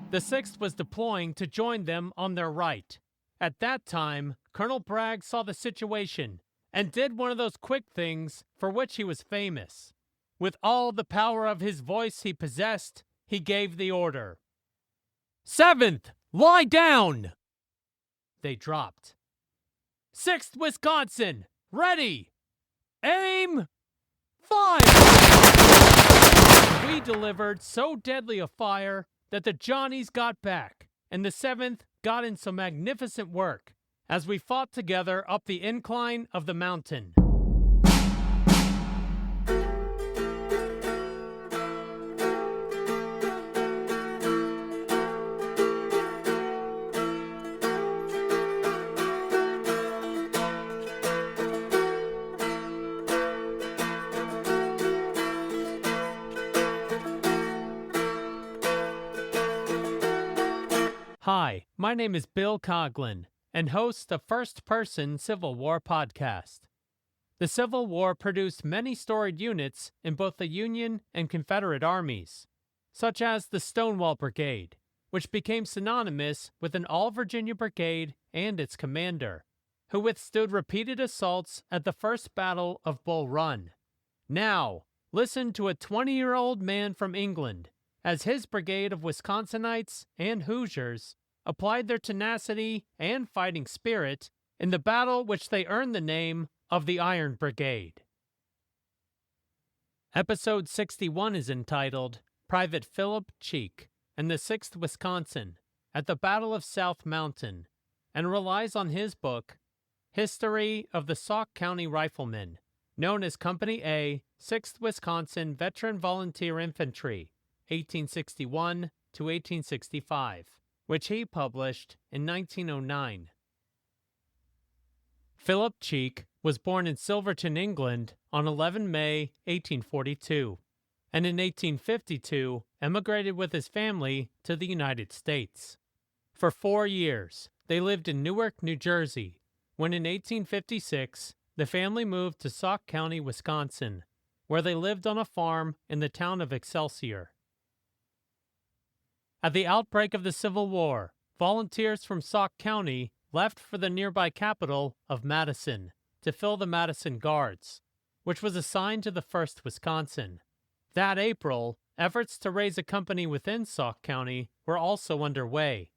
The 6th was deploying to join them on their right. At that time, Colonel Bragg saw the situation and did one of those quick things for which he was famous. With all the power of his voice he possessed, he gave the order, "7th, lie down!" They dropped. "6th Wisconsin, ready! Aim! Fire!" We delivered so deadly a fire that the Johnnies got back, and the 7th got in some magnificent work as we fought together up the incline of the mountain. Hi, my name is Bill Coughlin, and host the First Person Civil War podcast. The Civil War produced many storied units in both the Union and Confederate armies, such as the Stonewall Brigade, which became synonymous with an all-Virginia brigade and its commander, who withstood repeated assaults at the First Battle of Bull Run. Now, listen to a 20-year-old man from England as his brigade of Wisconsinites and Hoosiers applied their tenacity and fighting spirit in the battle which they earned the name of the Iron Brigade. Episode 61 is entitled Private Phillip Cheek and the 6th Wisconsin at the Battle of South Mountain, and relies on his book, History of the Sauk County Riflemen, known as Company A, 6th Wisconsin Veteran Volunteer Infantry, 1861 to 1865, which he published in 1909. Phillip Cheek was born in Silverton, England on 11 May 1842, and in 1852 emigrated with his family to the United States. For 4 years, they lived in Newark, New Jersey, when in 1856 the family moved to Sauk County, Wisconsin, where they lived on a farm in the town of Excelsior. At the outbreak of the Civil War, volunteers from Sauk County left for the nearby capital of Madison to fill the Madison Guards, which was assigned to the 1st Wisconsin. That April, efforts to raise a company within Sauk County were also underway,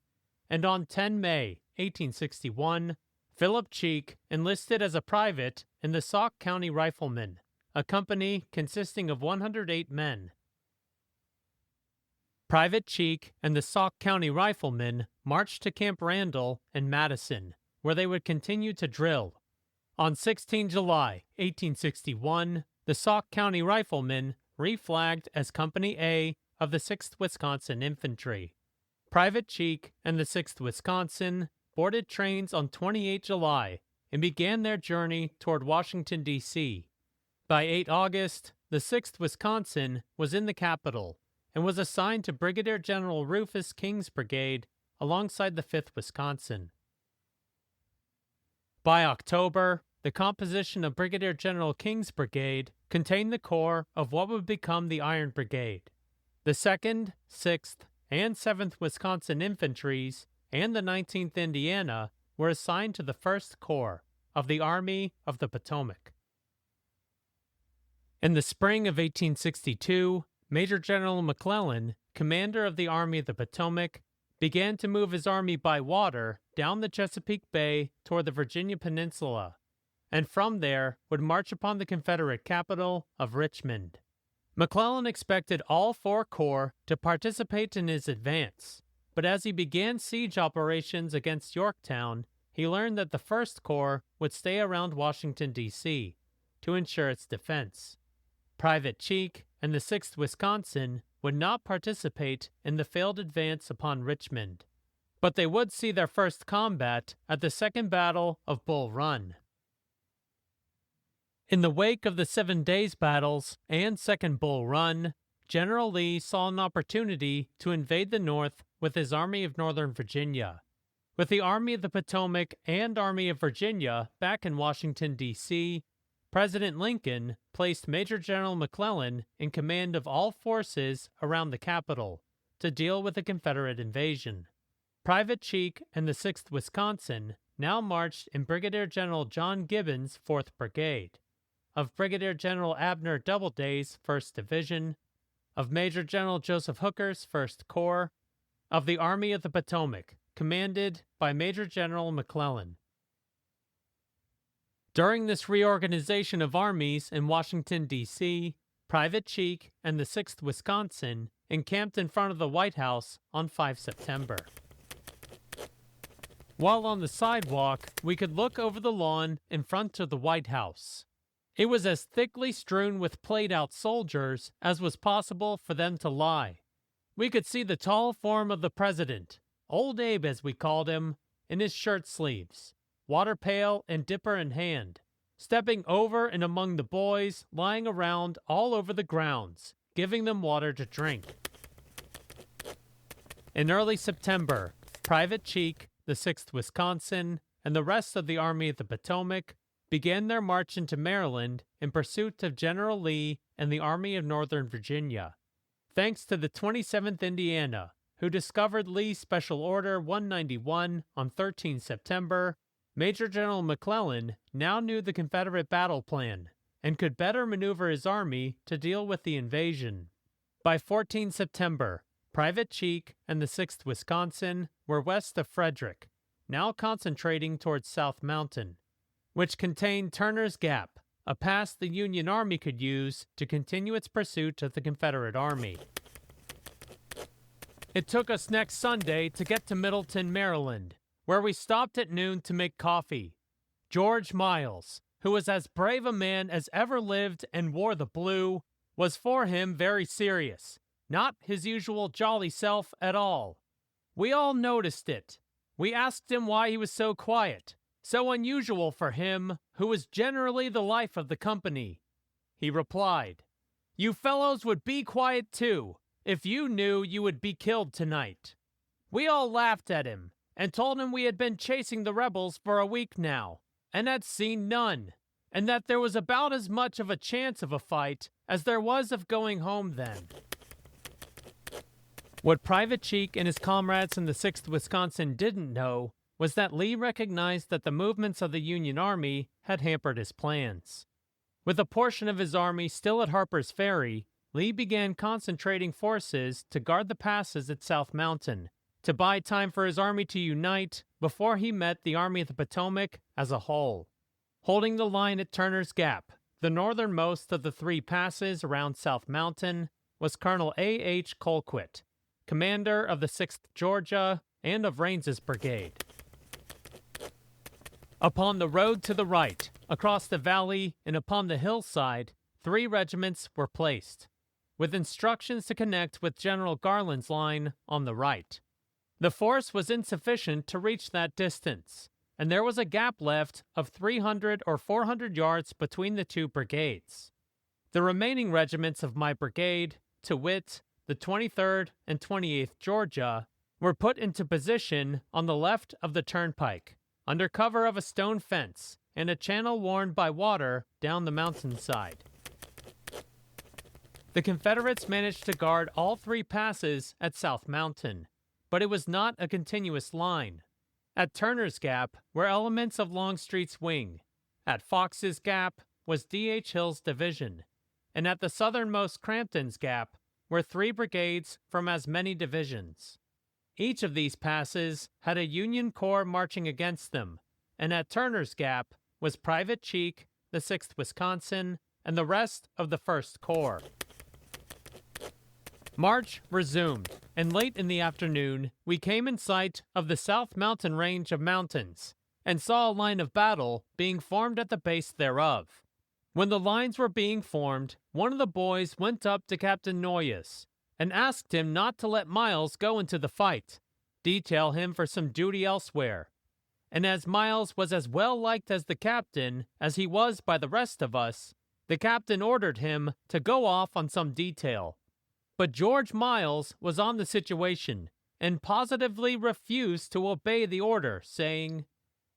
and on 10 May 1861, Phillip Cheek enlisted as a private in the Sauk County Riflemen, a company consisting of 108 men. Private Cheek and the Sauk County Riflemen marched to Camp Randall in Madison, where they would continue to drill. On 16 July 1861, the Sauk County Riflemen reflagged as Company A of the 6th Wisconsin Infantry. Private Cheek and the 6th Wisconsin boarded trains on 28 July and began their journey toward Washington, D.C. By 8 August, the 6th Wisconsin was in the capital and was assigned to Brigadier General Rufus King's brigade alongside the 5th Wisconsin. By October, the composition of Brigadier General King's brigade contained the core of what would become the Iron Brigade. The 2nd, 6th, and 7th Wisconsin Infantries and the 19th Indiana were assigned to the 1st Corps of the Army of the Potomac. In the spring of 1862, Major General McClellan, commander of the Army of the Potomac, began to move his army by water down the Chesapeake Bay toward the Virginia Peninsula, and from there would march upon the Confederate capital of Richmond. McClellan expected all 4 corps to participate in his advance, but as he began siege operations against Yorktown, he learned that the 1st Corps would stay around Washington, D.C. to ensure its defense. Private Cheek and the 6th Wisconsin would not participate in the failed advance upon Richmond, but they would see their first combat at the Second Battle of Bull Run. In the wake of the 7 Days Battles and Second Bull Run, General Lee saw an opportunity to invade the North with his Army of Northern Virginia. With the Army of the Potomac and Army of Virginia back in Washington, D.C., President Lincoln placed Major General McClellan in command of all forces around the capital, to deal with the Confederate invasion. Private Cheek and the 6th Wisconsin now marched in Brigadier General John Gibbon's 4th Brigade, of Brigadier General Abner Doubleday's 1st Division, of Major General Joseph Hooker's 1st Corps, of the Army of the Potomac, commanded by Major General McClellan. During this reorganization of armies in Washington, D.C., Private Cheek and the 6th Wisconsin encamped in front of the White House on 5 September. While on the sidewalk, we could look over the lawn in front of the White House. It was as thickly strewn with played-out soldiers as was possible for them to lie. We could see the tall form of the president, Old Abe as we called him, in his shirt sleeves, water pail and dipper in hand, stepping over and among the boys lying around all over the grounds, giving them water to drink. In early September, Private Cheek, the 6th Wisconsin, and the rest of the Army of the Potomac began their march into Maryland in pursuit of General Lee and the Army of Northern Virginia. Thanks to the 27th Indiana, who discovered Lee's Special Order 191 on 13 September, Major General McClellan now knew the Confederate battle plan and could better maneuver his army to deal with the invasion. By 14 September, Private Cheek and the 6th Wisconsin were west of Frederick, now concentrating towards South Mountain, which contained Turner's Gap, a pass the Union Army could use to continue its pursuit of the Confederate Army. It took us next Sunday to get to Middleton, Maryland, where we stopped at noon to make coffee. George Miles, who was as brave a man as ever lived and wore the blue, was for him very serious, not his usual jolly self at all. We all noticed it. We asked him why he was so quiet, so unusual for him, who was generally the life of the company. He replied, "You fellows would be quiet too, if you knew you would be killed tonight." We all laughed at him, and told him we had been chasing the rebels for a week now, and had seen none, and that there was about as much of a chance of a fight as there was of going home then. What Private Cheek and his comrades in the 6th Wisconsin didn't know was that Lee recognized that the movements of the Union Army had hampered his plans. With a portion of his army still at Harper's Ferry, Lee began concentrating forces to guard the passes at South Mountain, to buy time for his army to unite before he met the Army of the Potomac as a whole. Holding the line at Turner's Gap, the northernmost of the three passes around South Mountain, was Colonel A. H. Colquitt, commander of the 6th Georgia and of Raines's brigade. Upon the road to the right, across the valley and upon the hillside, 3 regiments were placed, with instructions to connect with General Garland's line on the right. The force was insufficient to reach that distance, and there was a gap left of 300 or 400 yards between the 2 brigades. The remaining regiments of my brigade, to wit, the 23rd and 28th Georgia, were put into position on the left of the turnpike, under cover of a stone fence and a channel worn by water down the mountainside. The Confederates managed to guard all 3 passes at South Mountain, but it was not a continuous line. At Turner's Gap were elements of Longstreet's wing. At Fox's Gap was D.H. Hill's division, and at the southernmost Crampton's Gap were 3 brigades from as many divisions. Each of these passes had a Union corps marching against them, and at Turner's Gap was Private Cheek, the 6th Wisconsin, and the rest of the 1st Corps. March resumed, and late in the afternoon we came in sight of the South Mountain range of mountains, and saw a line of battle being formed at the base thereof. When the lines were being formed, one of the boys went up to Captain Noyes, and asked him not to let Miles go into the fight, detail him for some duty elsewhere. And as Miles was as well liked as the captain as he was by the rest of us, the captain ordered him to go off on some detail. But George Miles was on the situation, and positively refused to obey the order, saying,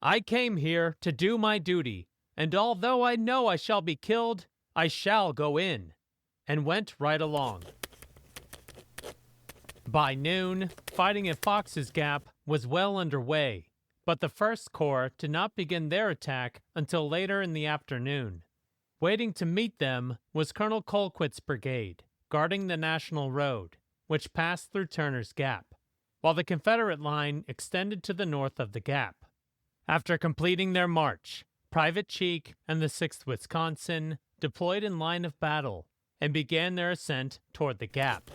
"I came here to do my duty, and although I know I shall be killed, I shall go in," and went right along. By noon, fighting at Fox's Gap was well underway, but the 1st Corps did not begin their attack until later in the afternoon. Waiting to meet them was Colonel Colquitt's brigade, guarding the National Road, which passed through Turner's Gap, while the Confederate line extended to the north of the gap. After completing their march, Private Cheek and the 6th Wisconsin deployed in line of battle and began their ascent toward the gap.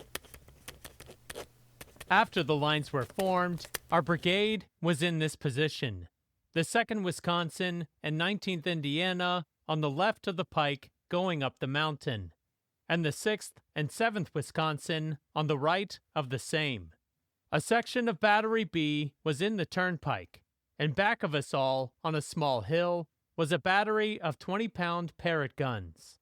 After the lines were formed, our brigade was in this position. The 2nd Wisconsin and 19th Indiana on the left of the pike going up the mountain, and the 6th and 7th Wisconsin on the right of the same. A section of Battery B was in the turnpike, and back of us all, on a small hill, was a battery of 20-pound Parrott guns.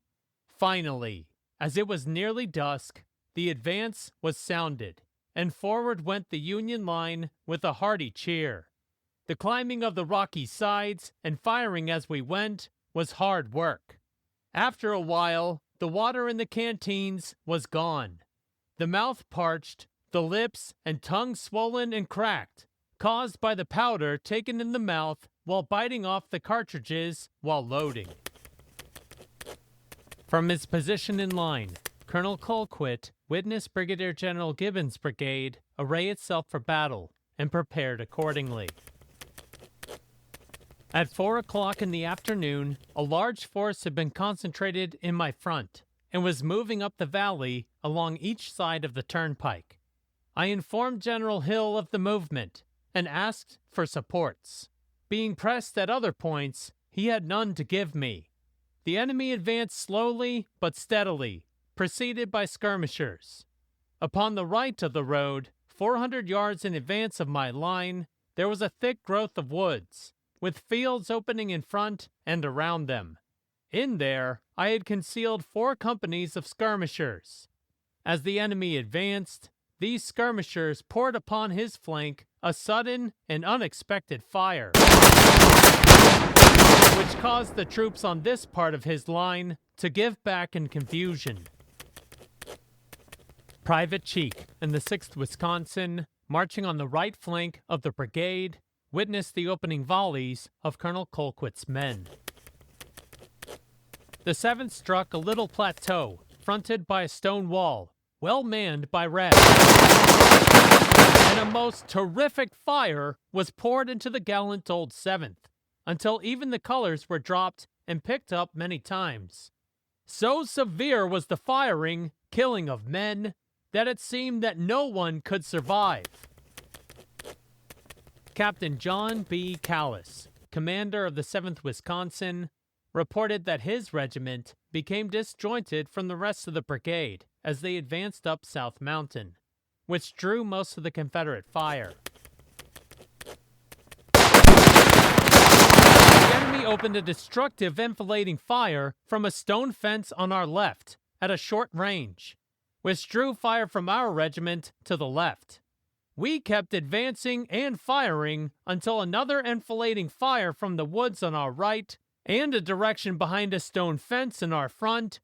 Finally, as it was nearly dusk, the advance was sounded, and forward went the Union line with a hearty cheer. The climbing of the rocky sides and firing as we went was hard work. After a while, the water in the canteens was gone. The mouth parched, the lips and tongue swollen and cracked, caused by the powder taken in the mouth while biting off the cartridges while loading. From his position in line, Colonel Colquitt witnessed Brigadier General Gibbon's brigade array itself for battle and prepared accordingly. At 4 o'clock in the afternoon, a large force had been concentrated in my front and was moving up the valley along each side of the turnpike. I informed General Hill of the movement and asked for supports. Being pressed at other points, he had none to give me. The enemy advanced slowly but steadily, preceded by skirmishers. Upon the right of the road, 400 yards in advance of my line, there was a thick growth of woods, with fields opening in front and around them. In there, I had concealed 4 companies of skirmishers. As the enemy advanced, these skirmishers poured upon his flank a sudden and unexpected fire, which caused the troops on this part of his line to give back in confusion. Private Cheek and the 6th Wisconsin, marching on the right flank of the brigade, witnessed the opening volleys of Colonel Colquitt's men. The 7th struck a little plateau, fronted by a stone wall, well manned by Reds, and a most terrific fire was poured into the gallant old 7th, until even the colors were dropped and picked up many times. So severe was the firing, killing of men, that it seemed that no one could survive. Captain John B. Callis, commander of the 7th Wisconsin, reported that his regiment became disjointed from the rest of the brigade as they advanced up South Mountain, which drew most of the Confederate fire. The enemy opened a destructive enfilading fire from a stone fence on our left at a short range, which drew fire from our regiment to the left. We kept advancing and firing until another enfilading fire from the woods on our right and a direction behind a stone fence in our front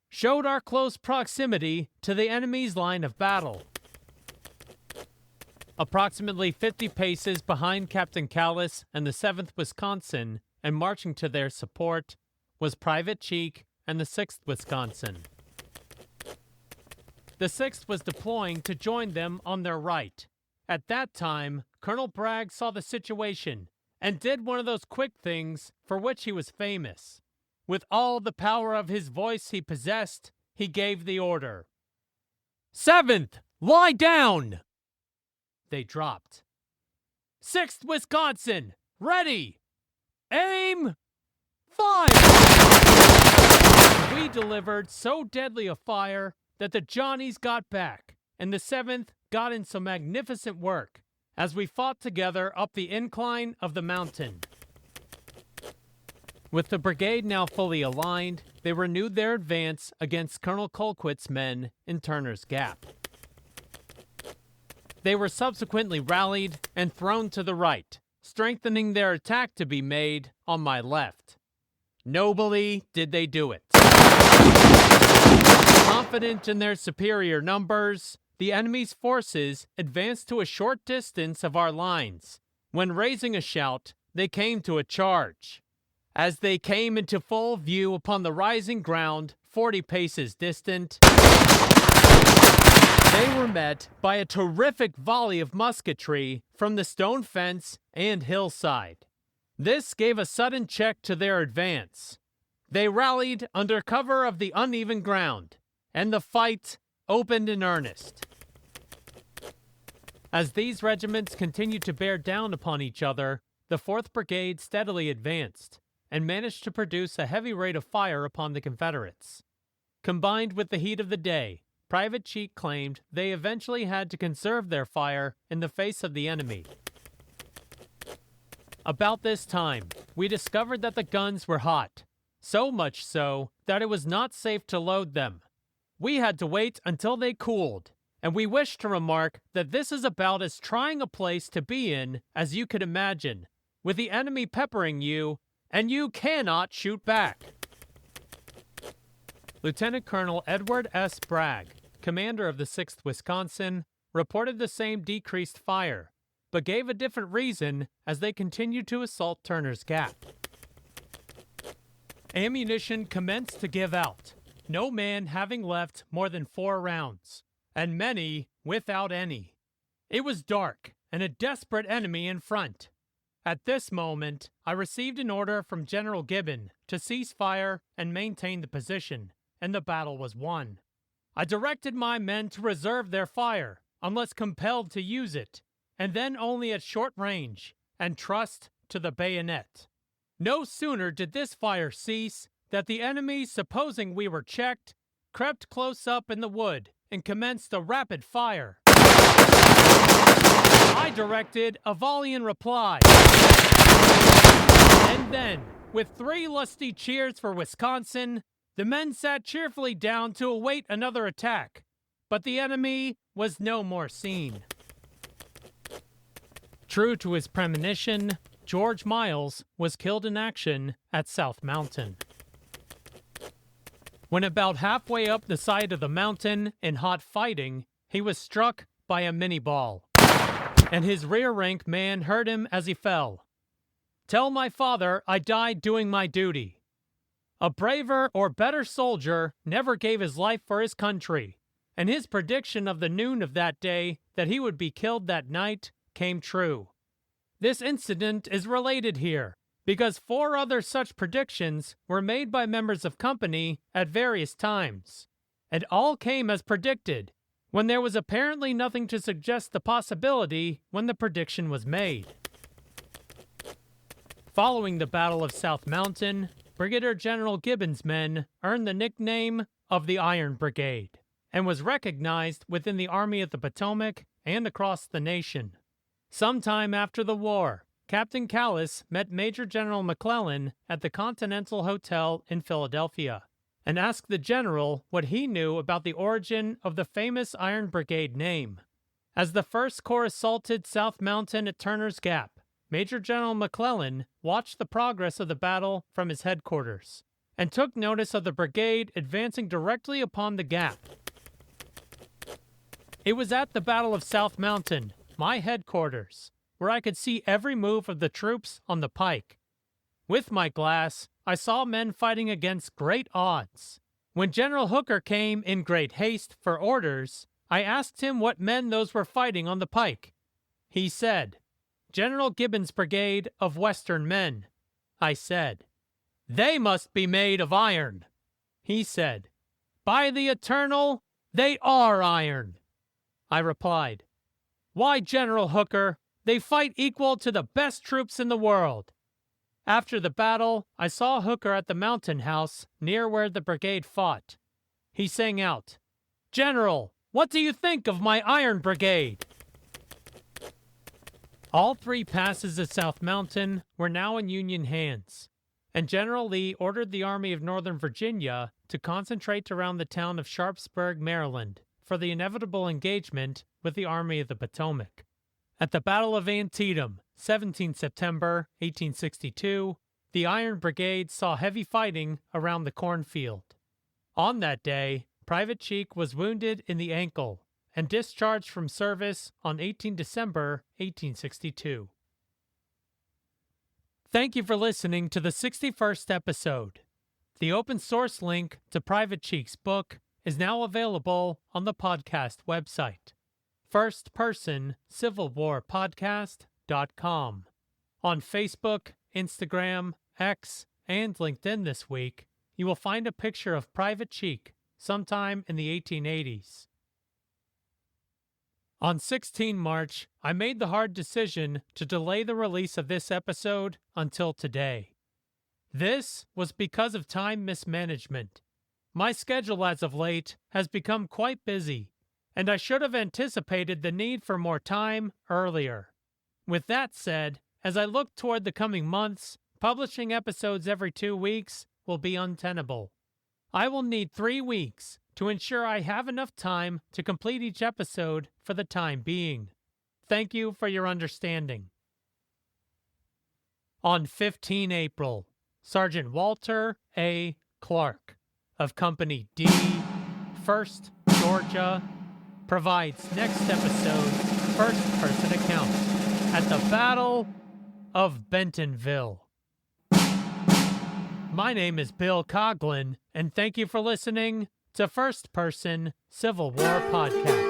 showed our close proximity to the enemy's line of battle. Approximately 50 paces behind Captain Callis and the 7th Wisconsin and marching to their support was Private Cheek and the 6th Wisconsin. The 6th was deploying to join them on their right. At that time, Colonel Bragg saw the situation and did one of those quick things for which he was famous. With all the power of his voice he possessed, he gave the order, "7th, lie down!" They dropped. 6th Wisconsin, ready! Aim! Fire! We delivered so deadly a fire that the Johnnies got back, and the 7th got in some magnificent work as we fought together up the incline of the mountain. With the brigade now fully aligned, they renewed their advance against Colonel Colquitt's men in Turner's Gap. They were subsequently rallied and thrown to the right, strengthening their attack to be made on my left. Nobly did they do it. Confident in their superior numbers, the enemy's forces advanced to a short distance of our lines. When raising a shout, they came to a charge. As they came into full view upon the rising ground, 40 paces distant, they were met by a terrific volley of musketry from the stone fence and hillside. This gave a sudden check to their advance. They rallied under cover of the uneven ground, and the fight opened in earnest. As these regiments continued to bear down upon each other, the 4th Brigade steadily advanced and managed to produce a heavy rate of fire upon the Confederates. Combined with the heat of the day, Private Cheek claimed they eventually had to conserve their fire in the face of the enemy. About this time, we discovered that the guns were hot, so much so that it was not safe to load them. We had to wait until they cooled, and we wish to remark that this is about as trying a place to be in as you could imagine, with the enemy peppering you, and you cannot shoot back. Lieutenant Colonel Edward S. Bragg, commander of the 6th Wisconsin, reported the same decreased fire, but gave a different reason as they continued to assault Turner's Gap. Ammunition commenced to give out, no man having left more than 4 rounds, and many without any. It was dark, and a desperate enemy in front. At this moment, I received an order from General Gibbon to cease fire and maintain the position, and the battle was won. I directed my men to reserve their fire, unless compelled to use it, and then only at short range, and trust to the bayonet. No sooner did this fire cease, that the enemy, supposing we were checked, crept close up in the wood and commenced a rapid fire. I directed a volley in reply. And then, with 3 lusty cheers for Wisconsin, the men sat cheerfully down to await another attack, but the enemy was no more seen. True to his premonition, George Miles was killed in action at South Mountain. When about halfway up the side of the mountain in hot fighting, he was struck by a mini-ball, and his rear rank man heard him as he fell. "Tell my father I died doing my duty." A braver or better soldier never gave his life for his country, and his prediction of the noon of that day that he would be killed that night came true. This incident is related here, because 4 other such predictions were made by members of company at various times, and all came as predicted, when there was apparently nothing to suggest the possibility when the prediction was made. Following the Battle of South Mountain, Brigadier General Gibbon's men earned the nickname of the Iron Brigade, and was recognized within the Army of the Potomac and across the nation. Sometime after the war, Captain Callis met Major General McClellan at the Continental Hotel in Philadelphia, and asked the general what he knew about the origin of the famous Iron Brigade name. As the 1st Corps assaulted South Mountain at Turner's Gap, Major General McClellan watched the progress of the battle from his headquarters, and took notice of the brigade advancing directly upon the gap. It was at the Battle of South Mountain, my headquarters, where I could see every move of the troops on the pike. With my glass, I saw men fighting against great odds. When General Hooker came in great haste for orders, I asked him what men those were fighting on the pike. He said, "General Gibbon's brigade of Western men." I said, "They must be made of iron." He said, "By the Eternal, they are iron." I replied, "Why, General Hooker, they fight equal to the best troops in the world." After the battle, I saw Hooker at the Mountain House near where the brigade fought. He sang out, "General, what do you think of my Iron Brigade?" All 3 passes at South Mountain were now in Union hands, and General Lee ordered the Army of Northern Virginia to concentrate around the town of Sharpsburg, Maryland, for the inevitable engagement with the Army of the Potomac. At the Battle of Antietam, 17 September 1862, the Iron Brigade saw heavy fighting around the cornfield. On that day, Private Cheek was wounded in the ankle, and discharged from service on 18 December 1862. Thank you for listening to the 61st episode. The open source link to Private Cheek's book is now available on the podcast website, firstpersoncivilwarpodcast.com. On Facebook, Instagram, X, and LinkedIn this week, you will find a picture of Private Cheek sometime in the 1880s. On 16 March, I made the hard decision to delay the release of this episode until today. This was because of time mismanagement. My schedule as of late has become quite busy, and I should have anticipated the need for more time earlier. With that said, as I look toward the coming months, publishing episodes every 2 weeks will be untenable. I will need 3 weeks to ensure I have enough time to complete each episode for the time being. Thank you for your understanding. On 15 April, Sergeant Walter A. Clark of Company D, 1st Georgia, provides next episode's first-person account at the Battle of Bentonville. My name is Bill Coughlin, and thank you for listening to First Person Civil War Podcast.